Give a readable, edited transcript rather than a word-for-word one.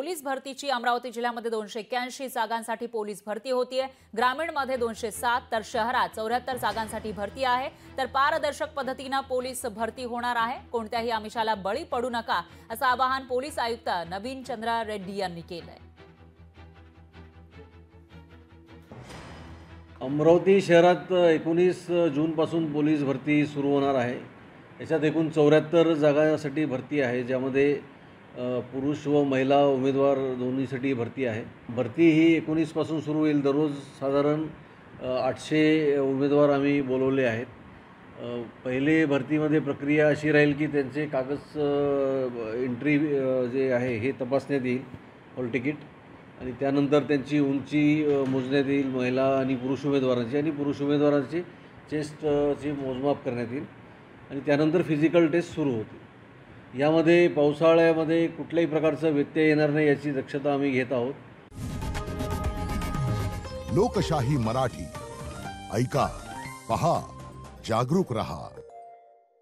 Police भरतीची अमरावती जिल्ह्यामध्ये 281 जागांसाठी पोलीस भरती होतीये। ग्रामीणमध्ये 207 तर शहरात 74 जागांसाठी भरती आहे। तर पारदर्शक पद्धतीने पोलीस भरती होणार आहे। कोणत्याही आमिषाला बळी पडू नका असं आवाहन पोलीस आयुक्त नवीन चंद्र रेड्डी यांनी केलंय। अमरावती शहरात 19 जूनपासून पोलीस भरती सुरू होणार आहे। याच्यात एकूण 74 जागांसाठी भरती आहे, ज्यामध्ये पुरुष व महिला उमेदवार दोन्हीसाठी भरती आहे। भरती ही 19 पासून सुरू होईल। दररोज साधारण 800 उमेदवार आम्ही बोलवले आहेत। पहिले भरतीमध्ये प्रक्रिया अशी राहील की त्यांचे कागद एंट्री जे आहे हे तपासण्यात येईल, हॉल तिकीट, आणि त्यानंतर त्यांची उंची मोजण्यात येईल महिला आणि पुरुष उमेदवारांची, आणि पुरुष उमेदवारांची चेस्टची मोजमाप करण्यात येईल, आणि त्यानंतर फिजिकल टेस्ट सुरू होतील। यामध्ये पावसाळ्यामध्ये कुठल्याही प्रकारचा व्यत्यय येणार नाही याची दक्षता आम्ही घेत आहोत। लोकशाही मराठी ऐका, पहा, जागरूक रहा।